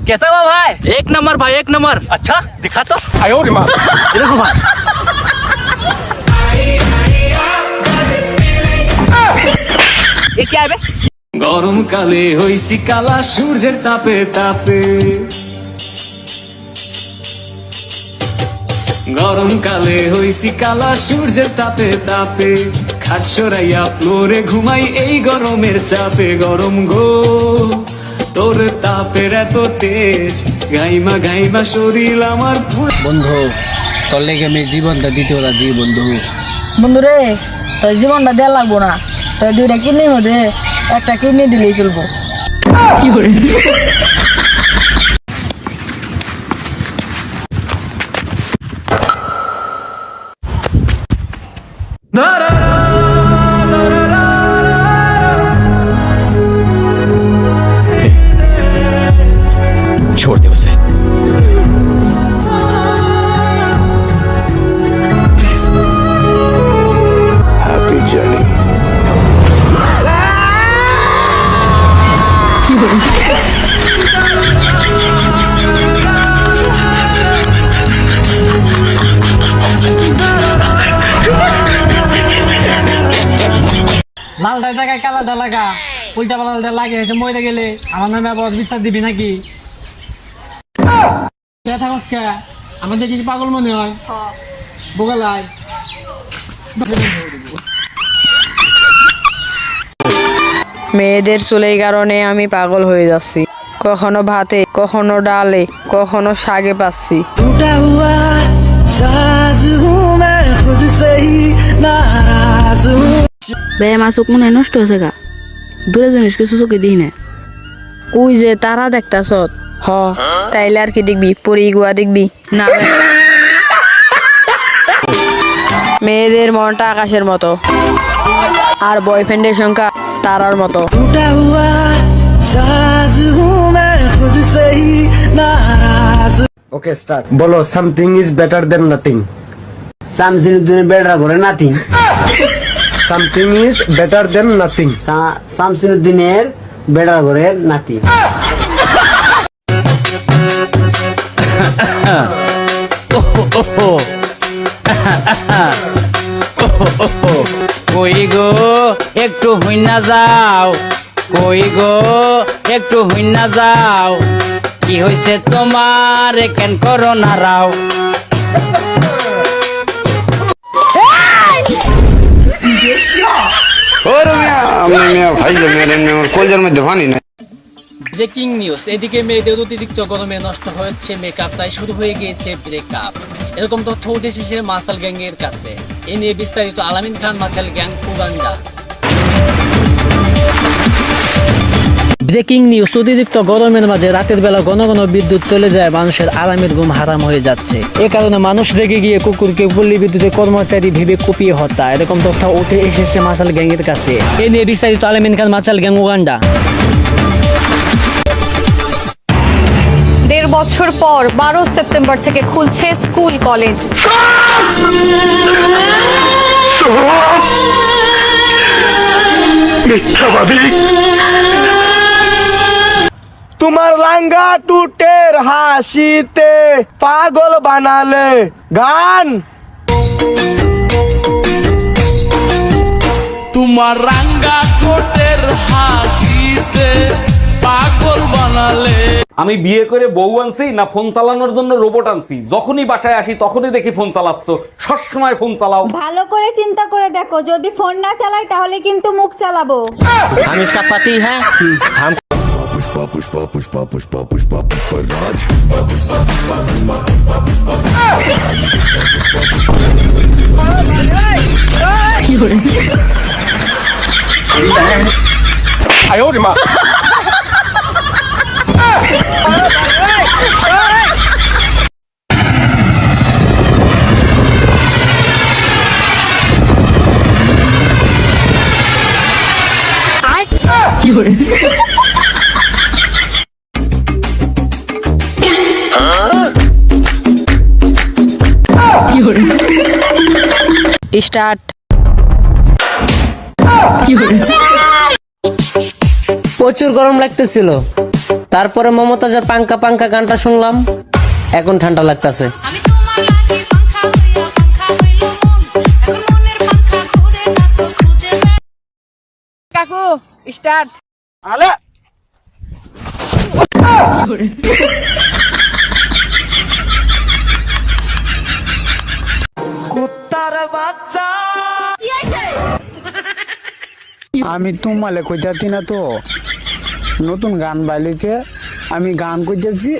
कैसा हुआ भाई? एक नंबर भाई, एक नंबर। अच्छा दिखा तो। ये देखो भाई, ये क्या है बे? গরম কালে হইছি কালা সূর্যের তাপে তাপে, গরম কালে হইছি কালা সূর্যের তাপে তাপে, খাট সরাইয়া ফ্লোরে ঘুমাই এই গরমের চাপে। গরম গো তোর তাপের এত তেজ, গাইমা গাইমা শরীর আমার বন্ধু তোর লেগে আমি জীবনটা দিতে রাজি বন্ধু। বন্ধু রে, তোর জীবনটা দেওয়া লাগবো না, তোর দুইটা কিডনির মধ্যে একটা কিডনি দিলেই চলবো। কি করে? छोड़ दे उसे। Happy journey. লালটার জায়গায় কালাটা লাগা, উল্টা পাল্টা লাগে মরে গেলে আমার নামে আবার বিশ্বাস দিবি নাকি? থাকস কে আমাদের কি পাগল মনে হয়? বোগালাই মেয়েদের চুলের কারণে আমি পাগল হয়ে যাচ্ছি, কখনো ভাতে, কখনো ডালে, কখনো শাকে পাচ্ছি। বে আমার চোখ মনে হয় নষ্ট হয়েছে গা, দূরে জিনিস কিছু চোখে দিই না। ওই যে তারা দেখতাছ, হ তাইলে আর কি দেখবি? পরি গুয়া দেখবি না? মেয়েদের মনটা আকাশের মতো, আর বয়ফ্রেন্ডের সংখ্যা তারার মতো। Okay start. বলো something is better than nothing. শামসিনুদ্দিনের বেড়া করে নাতি। Something is better than nothing. শামসিনুদ্দিনের বেড়া করে নাতি। কই গো একটু হুইনা যাও, কই গো একটু হুইনা যাও, কি হইছে তোমার কেন করো না রাও? ব্রেকিং নিউজ, এদিকে মেয়েদের অতিরিক্ত গরমে নষ্ট হচ্ছে মেকআপ, তাই শুরু হয়ে গিয়েছে ব্রেকআপ। এরকম তথ্য উঠে এসেছে মাসাল গ্যাং এর কাছে। এ নিয়ে বিস্তারিত আলামিন খান মাসাল গ্যাং উগান্ডা। ব্রেকিং নিউজ, অতিরিক্ত গরমের মাঝে রাতের বেলা ঘন ঘন বিদ্যুৎ চলে যায়, মানুষের আরামের ঘুম হারাম হয়ে যাচ্ছে। এ কারণে মানুষ রেগে গিয়ে কুকুরকে পল্লী বিদ্যুতের কর্মচারী ভেবে কুপিয়ে হত্যা। এরকম তথ্য উঠে এসেছে মাসাল গ্যাং এর কাছে। এ নিয়ে বিস্তারিত আলামিন খান মাসাল গ্যাং উগান্ডা। 1.5 বছর পর 12 সেপ্টেম্বর থেকে খুলছে স্কুল কলেজ। তোমার লাঙ্গা টুটের হাসিতে পাগল বানালে গান। তোমার রাঙ্গা ঠোঁটের হাসিতে পাগল বানালে। আমি বিয়ে করে বউ আনছি না ফোন চালানোর জন্য রোবট আনছি? যখনই বাসায় আসি তখনই দেখি ফোন চালাচ্ছ, সবসময় ফোন চালাও। ভালো করে চিন্তা করে দেখো, যদি ফোন না চালাই তাহলে কিন্তু মুখ চালাবো। हम इसका पति है। पुष्पा पुष्पा पुष्पा पुष्पा पुष्पा पुष्पा राज। আয়ো রে মা। স্টার্ট। প্রচুর গরম লাগতেছিল, তারপরে মমতাজের পাঙ্কা পাঙ্কা গানটা শুনলাম, এখন ঠান্ডা লাগতাছে। কাকু স্টার্ট। আমি তোমালে কইতাছি না তো, নতুন গান বাইলিতে আমি গান কইতেছি।